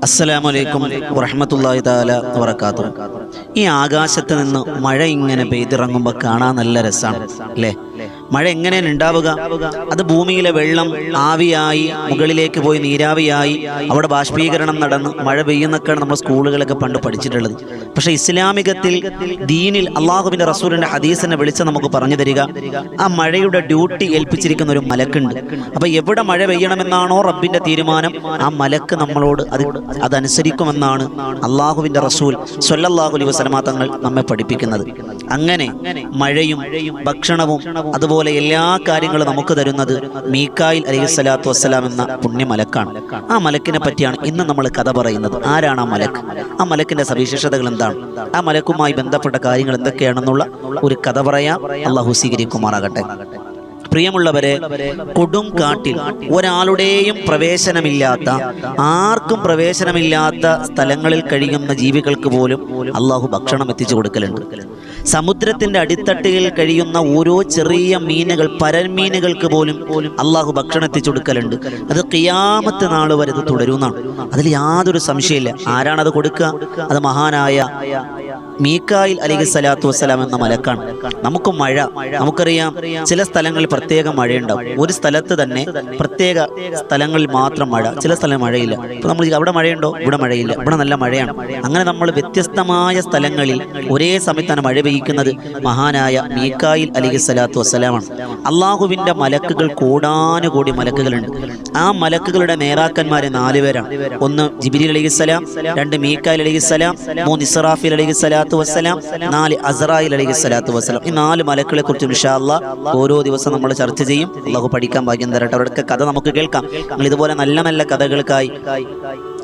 അസ്സലാമു അലൈക്കും വറഹ്മത്തുള്ളാഹി തആല വബറകാതുഹു. ഈ ആകാശത്ത് നിന്ന് മഴ ഇങ്ങനെ പെയ്തിറങ്ങുമ്പോൾ കാണാൻ നല്ല രസമാണ് അല്ലേ? മഴ എങ്ങനെയാണ് ഉണ്ടാവുക? അത് ഭൂമിയിലെ വെള്ളം ആവിയായി മുകളിലേക്ക് പോയി നീരാവിയായി അവിടെ ബാഷ്പീകരണം നടന്ന് മഴ പെയ്യുന്നൊക്കെയാണ് നമ്മൾ സ്കൂളുകളൊക്കെ പണ്ട് പഠിച്ചിട്ടുള്ളത്. പക്ഷേ ഇസ്ലാമികത്തിൽ ദീനിൽ അള്ളാഹുവിൻ്റെ റസൂലിൻ്റെ ഹദീസിനെ വിളിച്ച് നമുക്ക് പറഞ്ഞു തരിക, ആ മഴയുടെ ഡ്യൂട്ടി ഏൽപ്പിച്ചിരിക്കുന്ന ഒരു മലക്കുണ്ട്. അപ്പോൾ എവിടെ മഴ പെയ്യണമെന്നാണോ റബ്ബിൻ്റെ തീരുമാനം, ആ മലക്ക് നമ്മളോട് അതനുസരിക്കുമെന്നാണ് അള്ളാഹുവിൻ്റെ റസൂൽ സ്വല്ലല്ലാഹു അലൈഹി വസല്ലമ തങ്ങൾ നമ്മെ പഠിപ്പിക്കുന്നത്. അങ്ങനെ മഴയും ഭക്ഷണവും അതുപോലെ എല്ലാ കാര്യങ്ങളും നമുക്ക് തരുന്നത് മീകായിൽ അലൈഹിസ്സലാത്തു വസ്സലാം എന്ന പുണ്യമലക്കാണ്. ആ മലക്കിനെ പറ്റിയാണ് ഇന്ന് നമ്മൾ കഥ പറയുന്നത്. ആരാണ് ആ മലക്ക്? ആ മലക്കിന്റെ സവിശേഷതകൾ എന്താണ്? ആ മലക്കുമായി ബന്ധപ്പെട്ട കാര്യങ്ങൾ എന്തൊക്കെയാണെന്നുള്ള ഒരു കഥ പറയാം. അള്ളാഹു സ്വീകരിക്കുമാറാകട്ടെ. പ്രിയമുള്ളവരെ, കൊടും കാട്ടിൽ ഒരാളുടെയും പ്രവേശനമില്ലാത്ത, ആർക്കും പ്രവേശനമില്ലാത്ത സ്ഥലങ്ങളിൽ കഴിയുന്ന ജീവികൾക്ക് പോലും അള്ളാഹു ഭക്ഷണം എത്തിച്ചു കൊടുക്കലുണ്ട്. സമുദ്രത്തിന്റെ അടിത്തട്ടിൽ കഴിയുന്ന ഓരോ ചെറിയ മീനുകൾ, പരമീനുകൾക്ക് പോലും അള്ളാഹു ഭക്ഷണം എത്തിച്ചു കൊടുക്കലുണ്ട്. അത് ഖിയാമത്ത് നാൾ വരെ ഇത് തുടരുന്നതാണ്. അതിൽ യാതൊരു സംശയമില്ല. ആരാണത് കൊടുക്കുക? അത് മഹാനായ മീകായിൽ അലൈഹിസ്സലാത്തു വസ്സലാം എന്ന മലക്കാണ്. നമുക്ക് മഴ, നമുക്കറിയാം ചില സ്ഥലങ്ങളിൽ പ്രത്യേക മഴയുണ്ടാവും. ഒരു സ്ഥലത്ത് തന്നെ പ്രത്യേക സ്ഥലങ്ങളിൽ മാത്രം മഴ, ചില സ്ഥലം മഴയില്ല. അപ്പോൾ നമ്മൾ അവിടെ മഴയുണ്ടോ? ഇവിടെ മഴയില്ല, ഇവിടെ നല്ല മഴയാണ്. അങ്ങനെ നമ്മൾ വ്യത്യസ്തമായ സ്ഥലങ്ങളിൽ ഒരേ സമയത്താണ് മഴ പെയ്യിക്കുന്നത് മഹാനായ മീകായിൽ അലൈഹിസ്സലാത്തു വസ്സലാമാണ്. അള്ളാഹുവിൻ്റെ മലക്കുകൾ കോടാനുകോടി മലക്കുകളുണ്ട്. ആ മലക്കുകളുടെ നേതാക്കന്മാരെ 4 പേരാണ്. ഒന്ന് ജിബ്രീൽ അലൈഹിസ്സലാം, 2 മീകായിൽ അലൈഹിസ്സലാം, 3 ഇസ്റാഫീൽ അലൈഹിസ്സലാത്തു വസ്സലാം, 4 അസ്റായിൽ അലൈഹിസ്സലാത്തു വസ്സലാം. ഈ 4 മലക്കുകളെ കുറിച്ച് ഇൻഷാ അല്ലാഹ് ഓരോ ദിവസം നമ്മൾ ചർച്ച ചെയ്യും. അള്ളാഹു പഠിക്കാൻ ഭാഗ്യം തരട്ടെ. അവരുടെ കഥ നമുക്ക് കേൾക്കാം. നിങ്ങൾ ഇതുപോലെ നല്ല നല്ല കഥകൾക്കായി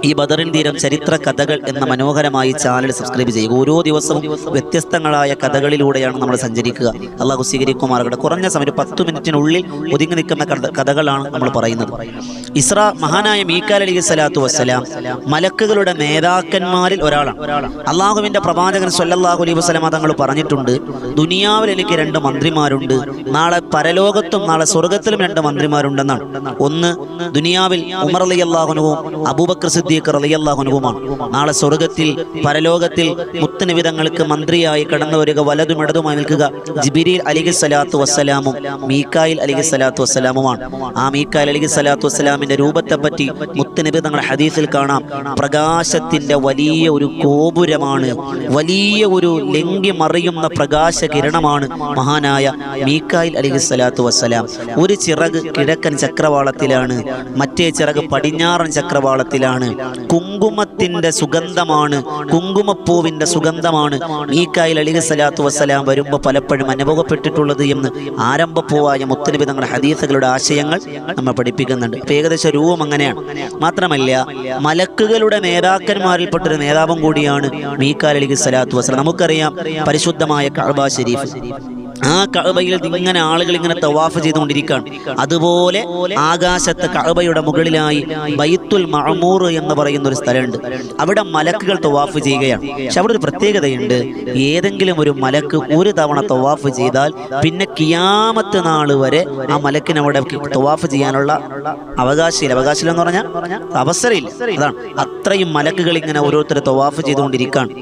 ഈ ബദറിൻ തീരം ചരിത്ര കഥകൾ എന്ന മനോഹരമായ ചാനൽ സബ്സ്ക്രൈബ് ചെയ്യുക. ഓരോ ദിവസവും വ്യത്യസ്തങ്ങളായ കഥകളിലൂടെയാണ് നമ്മൾ സഞ്ചരിക്കുക. അള്ളാഹു സ്വീകരിക്കുമാറാകട്ടെ. കുറഞ്ഞ സമയം 10 മിനിറ്റിനുള്ളിൽ ഒതുങ്ങി നിൽക്കുന്ന കഥകളാണ് നമ്മൾ പറയുന്നത്. മഹാനായ മീകായിൽ അലൈഹിസ്സലാത്തു വസ്സലാം മലക്കുകളുടെ നേതാക്കന്മാരിൽ ഒരാളാണ്. അള്ളാഹുവിൻ്റെ പ്രവാചകൻ സ്വല്ലല്ലാഹു അലൈഹി വസല്ലമ തങ്ങൾ പറഞ്ഞിട്ടുണ്ട്, ദുനിയാവിൽ എനിക്ക് 2 മന്ത്രിമാരുണ്ട്, നാളെ പരലോകത്തും നാളെ സ്വർഗത്തിലും 2 മന്ത്രിമാരുണ്ടെന്നാണ്. ഒന്ന് ദുനിയാവിൽ ഉമർ റളിയല്ലാഹു അൻഹുവും അബൂബക്കർ സിദ്ദീഖ് റളിയല്ലാഹു അൻഹുമാണ്. നാളെ സ്വർഗത്തിൽ പരലോകത്തിൽ മുത്തുനബി തങ്ങൾക്ക് മന്ത്രിയായി കടന്നു വരിക, വലതും ഇടതുമായി നിൽക്കുക ജിബ്രീൽ അലൈഹിസ്സലാത്തു വസ്സലാമും മീകായിൽ അലൈഹിസ്സലാത്തു വസ്സലാമുമാണ്. ആ മീകായിൽ അലൈഹിസ്സലാത്തു വസ്സലാമിന്റെ രൂപത്തെ പറ്റി മുത്തുനബി തങ്ങളുടെ ഹദീസിൽ കാണാം. പ്രകാശത്തിന്റെ വലിയ ഒരു ഗോപുരമാണ്, വലിയ ഒരു ലംഘി മറിയുന്ന പ്രകാശ കിരണമാണ് മഹാനായ മീകായിൽ അലൈഹിസ്സലാത്തു വസ്സലാം. ഒരു ചിറക് കിഴക്കൻ ചക്രവാളത്തിലാണ്, മറ്റേ ചിറക് പടിഞ്ഞാറൻ ചക്രവാളത്തിലാണ്. കുങ്കുമത്തിന്റെ സുഗന്ധമാണ്, കുങ്കുമപ്പൂവിന്റെ സുഗന്ധമാണ് മീകായിൽ അലൈഹിസ്സലാത്തു വസ്സലാം വരുമ്പോൾ പലപ്പോഴും അനുഭവപ്പെട്ടിട്ടുള്ളത് എന്ന് ആരംഭപ്പൂവായ മുത്തുനബി തങ്ങളുടെ ഹദീസുകളുടെ ആശയങ്ങൾ നമ്മൾ പഠിപ്പിക്കുന്നുണ്ട്. അപ്പോൾ ഏകദേശം രൂപം അങ്ങനെയാണ്. മാത്രമല്ല മലക്കുകളുടെ നേതാക്കന്മാരിൽപ്പെട്ടൊരു നേതാവും കൂടിയാണ് മീകായിൽ അലൈഹിസ്സലാത്തു വസ്സലാം. നമുക്കറിയാം പരിശുദ്ധമായ കഅബ ശരീഫ്. ആ കഅബയിൽ ഇങ്ങനെ ആളുകൾ ഇങ്ങനെ തവാഫ് ചെയ്തുകൊണ്ടിരിക്കുകയാണ്. അതുപോലെ ആകാശത്ത് കഅബയുടെ മുകളിലായി ബൈത്തുൽ മഅമൂർ എന്ന് പറയുന്ന ഒരു സ്ഥലമുണ്ട്. അവിടെ മലക്കുകൾ തവാഫ് ചെയ്യുകയാണ്. പക്ഷെ അവിടെ ഒരു പ്രത്യേകതയുണ്ട്. ഏതെങ്കിലും ഒരു മലക്ക് ഒരു തവണ തവാഫ് ചെയ്താൽ പിന്നെ ഖിയാമത്ത് നാൾ വരെ ആ മലക്കിന് അവിടെ തവാഫ് ചെയ്യാനുള്ള അവകാശം എന്ന് പറഞ്ഞാൽ അവസരമില്ല. അതാണ്, അത്രയും മലക്കുകൾ ഇങ്ങനെ ഓരോരുത്തർ തവാഫ് ചെയ്തുകൊണ്ടിരിക്കുകയാണ്.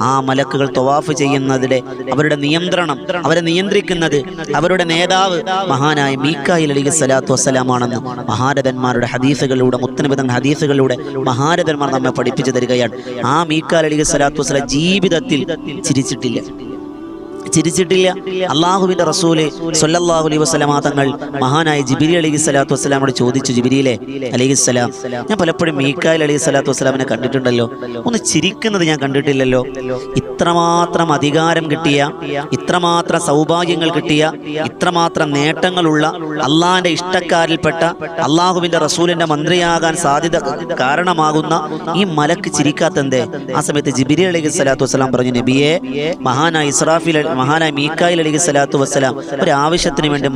ആ മലക്കുകൾ തവാഫ് ചെയ്യുന്നതിലെ അവരുടെ നിയന്ത്രണം, അവരെ നിയന്ത്രിക്കുന്നത് അവരുടെ നേതാവ് മഹാനായ മീകായിൽ അലൈഹിസ്സലാത്തു വസ്സലാമാണെന്ന് മഹാരഥന്മാരുടെ ഹദീസുകളിലൂടെ, മുത്തുനബി തങ്ങളുടെ ഹദീസുകളിലൂടെ മഹാരഥന്മാർ നമ്മെ പഠിപ്പിച്ചു തരികയാണ്. ആ മീകായിൽ അലൈഹിസ്സലാത്തു വസ്സലാം ജീവിതത്തിൽ ചിരിച്ചിട്ടില്ല. അള്ളാഹുവിൻ്റെ റസൂല് സ്വല്ലല്ലാഹു അലൈഹി വസല്ലമ തങ്ങൾ മഹാനായ ജിബ്രീൽ അലൈഹിസ്സലാത്തു വസ്സലാമോട് ചോദിച്ചു, ജിബ്രീലേ അലൈഹിസ്സലാം, ഞാൻ പലപ്പോഴും മീകായിൽ അലൈഹിസ്സലാത്തു വസ്സലാമിനെ കണ്ടിട്ടുണ്ടല്ലോ, ഒന്ന് ചിരിക്കുന്നത് ഞാൻ കണ്ടിട്ടില്ലല്ലോ. ഇത്രമാത്രം അധികാരം കിട്ടിയ, ഇത്രമാത്രം സൗഭാഗ്യങ്ങൾ കിട്ടിയ, ഇത്രമാത്രം നേട്ടങ്ങളുള്ള, അള്ളാഹിൻ്റെ ഇഷ്ടക്കാരിൽപ്പെട്ട, അള്ളാഹുവിൻ്റെ റസൂലിൻ്റെ മന്ത്രിയാകാൻ സാധ്യത കാരണമാകുന്ന ഈ മലക്ക് ചിരിക്കാത്തെന്തേ? ആ സമയത്ത് ജിബ്രീൽ അലൈഹിസ്സലാത്തു വസ്സലാം പറഞ്ഞു, നബിയെ, മഹാനായ മഹാനായ മീക്കായിൽ അലൈഹി സ്വലാത്തു വസ്സലാം ഒരു ആവശ്യത്തിന് വേണ്ടി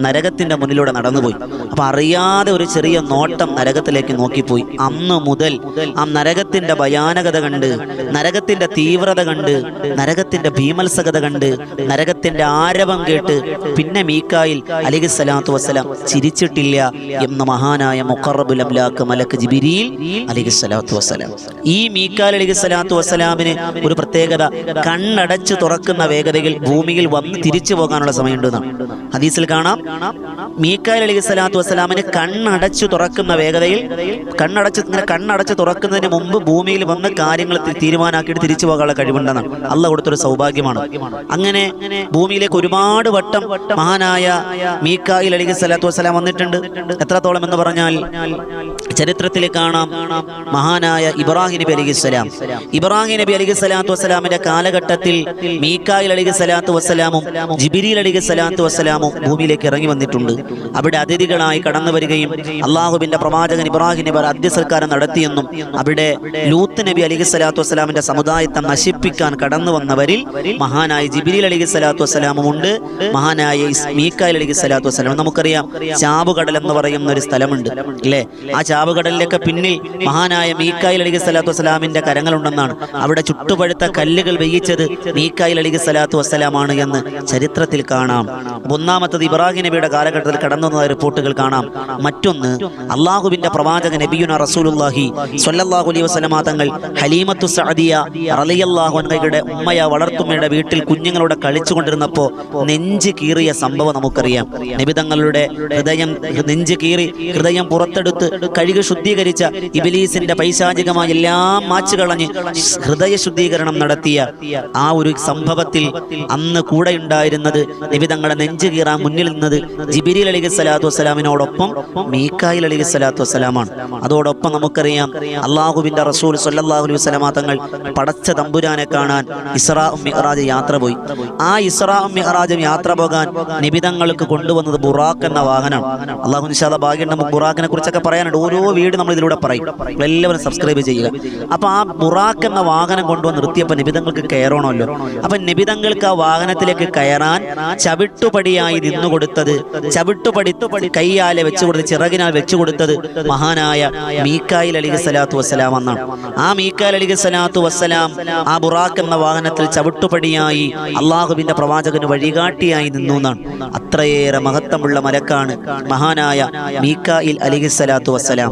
നരകത്തിന്റെ മുന്നിലൂടെ നടന്നുപോയി. അപ്പൊ അറിയാതെ ഒരു ചെറിയ നോട്ടം നരകത്തിലേക്ക് നോക്കിപ്പോയി. അന്ന് മുതൽ ആ നരകത്തിന്റെ ഭയാനകത കണ്ട്, നരകത്തിന്റെ തീവ്രത കണ്ട്, നരകത്തിന്റെ ഭീമത്സകത കണ്ട്, നരകത്തിന്റെ ആരവം കേട്ട് പിന്നെ മീക്കായിൽ അലൈഹി സ്വലാത്തു വസ്സലാം ചിരിച്ചിട്ടില്ല എന്ന് മഹാനായ മുഖറബുൽ അംലാക്ക് മലക്ക് ജിബ്രീൽ അലൈഹി സ്വലാത്തു വസ്സലാം. ഈ മീക്കായിൽ അലൈഹി സ്വലാത്തു വസ്സലാമിന് ഒരു പ്രത്യേകത, കണ്ണടച്ച് തുറക്കുന്ന വേഗതയിൽ ഭൂമിയിൽ വന്ന് തിരിച്ചു പോകാനുള്ള സമയമുണ്ടെന്നാണ് ഹദീസിൽ കാണാം. മീക്കായിൽ അലൈഹി സ്വലാത്തു വസ്സലാമിന് കണ്ണടച്ചു തുറക്കുന്ന വേഗതയിൽ, കണ്ണടച്ച് തുറക്കുന്നതിന് മുമ്പ് ഭൂമിയിൽ വന്ന് കാര്യങ്ങൾ തീരുമാനാക്കിയിട്ട് തിരിച്ചു പോകാനുള്ള കഴിവുണ്ടെന്നാണ്. അള്ളാഹ് കൊടുത്തൊരു സൗഭാഗ്യമാണ്. അങ്ങനെ ഭൂമിയിലേക്ക് ഒരുപാട് വട്ടം മഹാനായ മീക്കായിൽ അലൈഹി സ്വലാത്തു വസ്സലാം വന്നിട്ടുണ്ട്. എത്രത്തോളം എന്ന് പറഞ്ഞാൽ ചരിത്രത്തിൽ കാണാം, മഹാനായ ഇബ്രാഹിം നബി അലൈഹിസ്സലാം, ഇബ്രാഹിം നബി അലൈഹി സ്വലാത്തു വസ്സലാമിന്റെ കാലഘട്ടത്തിൽ മീക്കായിൽ അലൈഹി സ്വലാത്തു വസ്സലാമും ജിബ്രീൽ അലൈഹി സ്വലാത്തു വസ്സലാമും ഭൂമിയിലേക്ക് ഇറങ്ങി വന്നിട്ടുണ്ട്. അവിടെ അതിഥികളായി കടന്നു വരികയും അള്ളാഹുവിന്റെ പ്രവാചകൻ ഇബ്രാഹിം നബി അന്ത്യസൽക്കാരം നടത്തിയെന്നും അവിടെ ലൂത്ത് നബി അലൈഹി സ്വലാത്തു വസ്സലാമിന്റെ സമുദായത്തെ നശിപ്പിക്കാൻ കടന്നു വന്നവരിൽ മഹാനായ ജിബ്രീൽ അലൈഹി സ്വലാത്തു വസ്സലാമും ഉണ്ട്, മഹാനായ മീക്കായിൽ അലൈഹി സ്വലാത്തു വസ്സലാം. നമുക്കറിയാം ചാവുകടൽ എന്ന് പറയുന്ന ഒരു സ്ഥലമുണ്ട് അല്ലേ? ആ ചാവുകടലിലൊക്കെ പിന്നിൽ മഹാനായ മീക്കായിൽ അലൈഹി സ്വലാത്തു വസ്സലാമിന്റെ കരങ്ങളുണ്ടെന്നാണ്. അവിടെ ചുട്ടുപഴുത്ത കല്ലുകൾ വേയിച്ചത് മീക്കായിൽ അലൈഹി സ്വലാത്തു വസ്സലാമാണ് എന്ന് ചരിത്രത്തിൽ കാണാം. ഒന്നാമത്തത് ഇബ്രാഹിം നബിയുടെ കാലഘട്ടത്തിൽ കടന്നു വന്ന റിപ്പോർട്ടുകൾ കാണാം. മറ്റൊന്ന്, അള്ളാഹുവിന്റെ പ്രവാചകൻ നബിയുന റസൂലുള്ളാഹി സ്വല്ലല്ലാഹു അലൈഹി വസല്ലമ തങ്ങൾ ഹലീമത്തു സഅദിയ റളിയല്ലാഹു അൻഹയുടെ ഉമ്മയ വളർത്തുമ്മയുടെ വീട്ടിൽ കുഞ്ഞുങ്ങളോട് കളിച്ചുകൊണ്ടിരുന്നപ്പോൾ നെഞ്ച് കീറിയ സംഭവം നമുക്കറിയാം. നബി തങ്ങളുടെ നെഞ്ച് കീറി ഹൃദയം പുറത്തെടുത്ത് കഴുകി ശുദ്ധീകരിച്ച ഇബ്ലീസിന്റെ പൈശാചികമായ എല്ലാം മാച്ചു കളഞ്ഞ് ഹൃദയ ശുദ്ധീകരണം നടത്തിയ ആ ഒരു സംഭവത്തിൽ അന്ന് കൂടെ ഉണ്ടായിരുന്നത്, നബി തങ്ങളുടെ നെഞ്ച് കീറാൻ മുന്നിൽ നിന്നത് ജിബ്രീൽ അലൈഹി സ്വലാത്തു വസ്സലാമിനോടൊപ്പം മീക്കായിൽ അലൈഹി സ്വലാത്തു വസ്സലാമാണ്. അതോടൊപ്പം നമുക്കറിയാം അള്ളാഹുവിന്റെ റസൂൽ സ്വല്ലല്ലാഹു അലൈഹി വസല്ലമ തങ്ങൾ പടച്ച തമ്പുരാനെ കാണാൻ ഇസ്രാഉം മിഅ്റാജ് യാത്ര പോയി. ആ ഇസ്രാഉം മിഅ്റാജും യാത്ര പോകാൻ നബി തങ്ങൾക്ക് കൊണ്ടുവന്നത് ബുറാഖ് എന്ന വാഹനമാണ്. അള്ളാഹു ഇൻഷാ അല്ലാഹ് ഭാഗ്യം നമുക്ക് ബുറാഖിനെ കുറിച്ചൊക്കെ പറയാനുണ്ട്. ഓരോ വീട് നമ്മൾ ഇതിലൂടെ പറയും. എല്ലാവരും സബ്സ്ക്രൈബ് ചെയ്യുക. അപ്പൊ ആ ബുറാഖ് എന്ന വാഹനം കൊണ്ടുവന്ന് നിർത്തിയപ്പോൾ നബിതങ്ങൾക്ക് കയറണമല്ലോ. അപ്പൊ നബിതങ്ങൾക്ക് ആ വാഹനത്തിലേക്ക് കയറാൻ ചവിട്ടുപടിയായി നിന്നുകൊടുത്തത്, ചവിട്ടുപടി കൈയാലെ വെച്ചുകൊടുത്ത് ചിറകിനാൽ വെച്ചുകൊടുത്തത് മഹാനായ മീക്കായിൽ അലൈഹി സ്വലാത്തു വസ്സലാം എന്നാണ്. ആ മീക്കായിൽ അലൈഹി സ്വലാത്തു വസ്സലാം ആ ബുറാഖ് എന്ന വാഹനത്തിൽ ചവിട്ടുപടിയായി അള്ളാഹുവിന്റെ പ്രവാചകന് വഴികാട്ടിയായി നിന്നു എന്നാണ്. അത്രയേറെ മഹത്വമുള്ള മലക്കാണ് മഹാനായ മീക്കായിൽ അലൈഹി സ്വലാത്തു വസ്സലാം.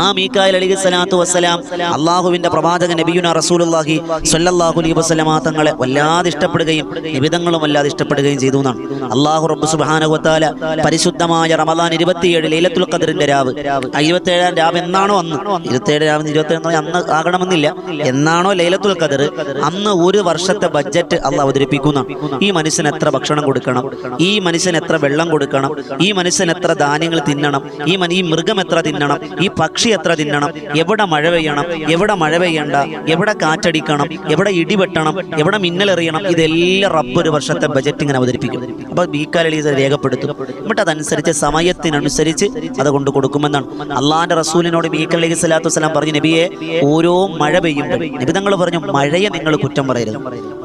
ആ മീക്കായിൽ അലൈഹി സ്വലാത്തു വസ്സലാം അള്ളാഹുവിന്റെ പ്രവാചകൻ നബിയുന റസൂലുള്ളാഹി സ്വല്ലല്ലാഹു അലൈഹി വസല്ലമ തങ്ങളെ വല്ലാതെ ഇഷ്ടപ്പെടുകയും നിബിതങ്ങളും വല്ലാതെ ഇഷ്ടപ്പെടുകയും ചെയ്തു എന്നാണ്. അള്ളാഹു റബ്ബ് സുബ്ഹാനഹു വ തആല പരിശുദ്ധമായ റമദാൻ 27 ലൈലത്തുൽ ഖദ്റിന്റെ രാവ്, 27 രാവ് എന്നാണോ അന്ന്, 27 രാവ് 27 അന്ന് ആകണമെന്നില്ല, എന്നാണോ ലൈലത്തുൽ ഖദ്ർ അന്ന് ഒരു വർഷത്തെ ബഡ്ജറ്റ് അള്ളാഹ് അവതരിപ്പിക്കുന്ന. ഈ മനുഷ്യന് എത്ര ഭക്ഷണം കൊടുക്കണം, ഈ മനുഷ്യന് എത്ര വെള്ളം കൊടുക്കണം, ഈ മനുഷ്യൻ എത്ര ധാന്യങ്ങൾ തിന്നണം, ഈ മൃഗം എത്ര തിന്നണം, ഈ പക്ഷി എത്ര തിന്നണം, എവിടെ മഴ പെയ്യണം, എവിടെ മഴ പെയ്യണ്ട, എവിടെ കാറ്റടിക്കണം, എവിടെ ഇടിവെട്ടണം, എവിടെ മിന്നലെറിയണം, ഇതെല്ലാം റബ്ബ് ഒരു വർഷത്തെ ബജറ്റ് ഇങ്ങനെ അവതരിപ്പിക്കും. അപ്പൊ മീക്കായിൽ അലൈഹി സ്വലാം രേഖപ്പെടുത്തും. എന്നിട്ട് അതനുസരിച്ച് സമയത്തിനനുസരിച്ച് അതുകൊണ്ട് കൊടുക്കുമെന്നാണ്. അള്ളാഹിന്റെ റസൂലിനോട് മീക്കായിൽ അലൈഹി സ്വലാത്തു വസ്സലാം പറഞ്ഞു, നബിയെ ഓരോ മഴ പെയ്യുമ്പോൾ നബി തങ്ങൾ പറഞ്ഞു, മഴയെ നിങ്ങൾ കുറ്റം പറയരുത്,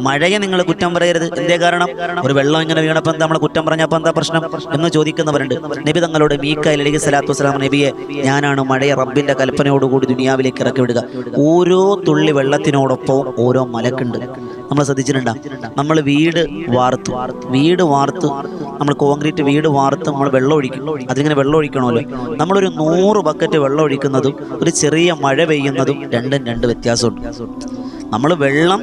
മഴയെ നിങ്ങൾ കുറ്റം പറയരുത്. എന്തേ കാരണം? ഒരു വെള്ളം ഇങ്ങനെ വീണപ്പോൾ എന്താ നമ്മളെ കുറ്റം പറഞ്ഞപ്പോൾ എന്താ പ്രശ്നം എന്ന് ചോദിക്കുന്നവരുണ്ട്. നബി തങ്ങളോട് മീക്കായിൽ അലൈഹി സ്വലാത്തു വസ്സലാം, നബിയെ ഞാനാണ് മഴയെ റബ്ബിന്റെ കൽപ്പനയോടുകൂടി ദുനിയാവിലേക്ക് ഇറക്കി വിടുക. ഓരോ തുള്ളി വെള്ളത്തിനോടൊപ്പം ഓരോ മലക്കുണ്ട്. നമ്മൾ ശ്രദ്ധിച്ചിട്ടുണ്ടാ? നമ്മൾ വീട് വാർത്ത് നമ്മൾ കോൺക്രീറ്റ് വീട് വാർത്ത് നമ്മൾ വെള്ളം ഒഴിക്കും. അതിങ്ങനെ വെള്ളം ഒഴിക്കണമല്ലോ. നമ്മളൊരു 100 ബക്കറ്റ് വെള്ളം ഒഴിക്കുന്നതും ഒരു ചെറിയ മഴ പെയ്യുന്നതും രണ്ടും രണ്ട് വ്യത്യാസമുണ്ട്. നമ്മൾ വെള്ളം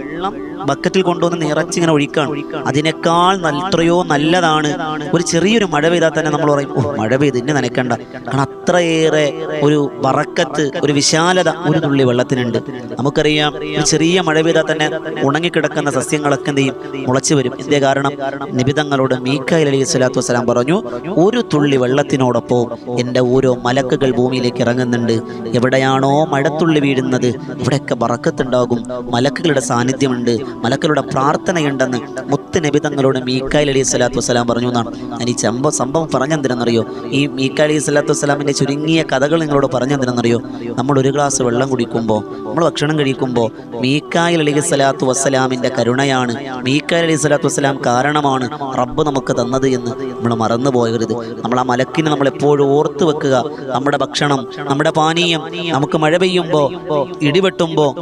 ബക്കറ്റിൽ കൊണ്ടുവന്ന് നിറച്ചിങ്ങനെ ഒഴിക്കാണ്. അതിനേക്കാൾ എത്രയോ നല്ലതാണ് ഒരു ചെറിയൊരു മഴ പെയ്താൽ തന്നെ നമ്മൾ പറയും, ഓ മഴ പെയ്ത് ഇന്നെ നനയ്ക്കണ്ട. കാരണം അത്രയേറെ ഒരു ബറക്കത്ത്, ഒരു വിശാലത ഒരു തുള്ളി വെള്ളത്തിനുണ്ട്. നമുക്കറിയാം, ഒരു ചെറിയ മഴ പെയ്താൽ തന്നെ ഉണങ്ങിക്കിടക്കുന്ന സസ്യങ്ങളൊക്കെ എന്ത് ചെയ്യും? മുളച്ചു വരും. എന്തേ കാരണം? നബി തങ്ങളോട് മീക്കായിൽ അലൈഹി സ്വലാത്തു വസ്സലാം പറഞ്ഞു, ഒരു തുള്ളി വെള്ളത്തിനോടൊപ്പം എൻ്റെ ഓരോ മലക്കുകൾ ഭൂമിയിലേക്ക് ഇറങ്ങുന്നുണ്ട്. എവിടെയാണോ മഴത്തുള്ളി വീഴുന്നത് ഇവിടെയൊക്കെ ബറക്കത്തുണ്ടാകും. മലക്കുകളുടെ സാന്നിധ്യമുണ്ട്, മലക്കുകളുടെ പ്രാർത്ഥനയുണ്ടെന്ന് മുത്ത് മുത്ത് നബി തങ്ങളോട് മീക്കായിൽ അലൈഹി സ്വലാത്തു വസ്സലാം പറഞ്ഞു എന്നാണ്. ഞാൻ ഈ സംഭവം പറഞ്ഞെന്തിനെന്നറിയോ? ഈ മീക്കായിൽ അലൈഹി സ്വലാത്തു വസ്സലാമിൻ്റെ ചുരുങ്ങിയ കഥകൾ നിങ്ങളോട് പറഞ്ഞെന്തിനെന്നറിയോ? നമ്മൾ ഒരു ഗ്ലാസ് വെള്ളം കുടിക്കുമ്പോൾ, നമ്മൾ ഭക്ഷണം കഴിക്കുമ്പോൾ മീക്കായിൽ അലൈഹി സ്വലാത്തു വസ്സലാമിൻ്റെ കരുണയാണ്, മീക്കായിൽ അലൈഹി സ്വലാത്തു വസ്സലാം കാരണമാണ് റബ്ബ് നമുക്ക് തന്നത് എന്ന് നമ്മൾ മറന്നു പോകരുത്. നമ്മൾ ആ മലക്കിനെ നമ്മൾ എപ്പോഴും ഓർത്ത് വെക്കുക. നമ്മുടെ ഭക്ഷണം, നമ്മുടെ പാനീയം, നമുക്ക് മഴ പെയ്യുമ്പോൾ, ഇടിവെട്ടുമ്പോൾ,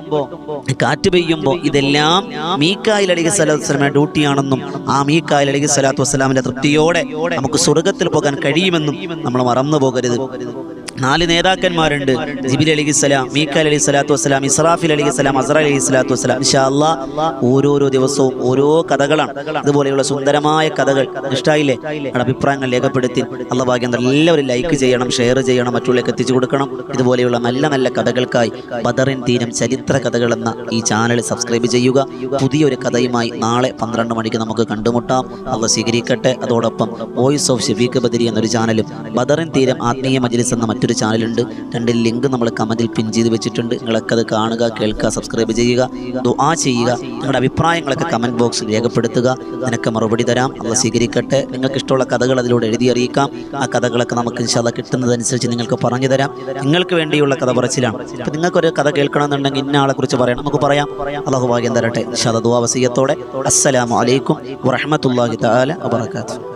കാറ്റ് പെയ്യുമ്പോൾ ഇതെല്ലാം മീക്കായിൽ അലൈഹി സ്വലാത്തു വസ്സലാമിന്റെ ഡ്യൂട്ടിയാണെന്നും ആ മീക്കായിൽ അലൈഹി സ്വലാത്തു വസ്സലാമിന്റെ തൃപ്തിയോടെ നമുക്ക് സ്വർഗത്തിൽ പോകാൻ കഴിയുമെന്നും നമ്മൾ മറന്നു പോകരുത്. 4 നേതാക്കന്മാരുണ്ട്: ജിബ്രീൽ അലൈഹിസ്സലാം, മീക്കായിൽ അലൈഹി സ്വലാത്തു വസ്സലാം, ഇസ്രാഫീൽ അലൈഹിസ്സലാം, അസ്രായിൽ അലൈഹി സ്വലാത്തു വസ്സലാം. ഇൻഷാ അല്ലാഹ് ഓരോരോ ദിവസവും ഓരോ കഥകളാണ്. ഇതുപോലെയുള്ള സുന്ദരമായ കഥകൾ ഇഷ്ടമായില്ലേ? അഭിപ്രായങ്ങൾ രേഖപ്പെടുത്തി അല്ലാഹ് ഭാഗ്യം എല്ലാവരും ലൈക്ക് ചെയ്യണം, ഷെയർ ചെയ്യണം, മറ്റുള്ളവർക്ക് എത്തിച്ചു കൊടുക്കണം. ഇതുപോലെയുള്ള നല്ല നല്ല കഥകൾക്കായി ബദറിൻ തീരം ചരിത്ര കഥകൾ എന്ന ഈ ചാനൽ സബ്സ്ക്രൈബ് ചെയ്യുക. പുതിയൊരു കഥയുമായി നാളെ 12 മണിക്ക് നമുക്ക് കണ്ടുമുട്ടാം. അല്ലാഹ് സ്വീകരിക്കട്ടെ. അതോടൊപ്പം വോയിസ് ഓഫ് ഷഫീഖ് ബദരി എന്നൊരു ചാനലും ബദറിൻ തീരം ആത്മീയ മജ്ലിസ് എന്ന മറ്റൊരു ചാനലുണ്ട്. 2 ലിങ്ക് നമ്മൾ കമന്റിൽ പിൻ ചെയ്ത് വെച്ചിട്ടുണ്ട്. നിങ്ങളൊക്കെ അത് കാണുക, കേൾക്കുക, സബ്സ്ക്രൈബ് ചെയ്യുക, ദുആ ചെയ്യുക. നിങ്ങളുടെ അഭിപ്രായങ്ങളൊക്കെ കമന്റ് ബോക്സിൽ രേഖപ്പെടുത്തുക. നിനക്ക് മറുപടി തരാം. അല്ലാഹ് സ്വീകരിക്കട്ടെ. നിങ്ങൾക്ക് ഇഷ്ടമുള്ള കഥകൾ അതിലൂടെ എഴുതി അറിയിക്കാം. ആ കഥകളൊക്കെ നമുക്ക് ഇൻഷാ അല്ലാഹ് കിട്ടുന്നതനുസരിച്ച് നിങ്ങൾക്ക് പറഞ്ഞു തരാം. നിങ്ങൾക്ക് വേണ്ടിയുള്ള കഥ പറച്ചിലാണ്. അപ്പോൾ നിങ്ങൾക്കൊരു കഥ കേൾക്കണമെന്നുണ്ടെങ്കിൽ ഇന്ന ആളെ കുറിച്ച് പറയണം, നമുക്ക് പറയാം. അല്ലാഹു ഭാഗ്യം തരട്ടെ. ഇൻഷാ അല്ലാഹ് ദുആ വസിയത്തോടെ അസ്സലാമു അലൈക്കും വറഹ്മത്തുള്ളാഹി തആല വബറകാതുഹു.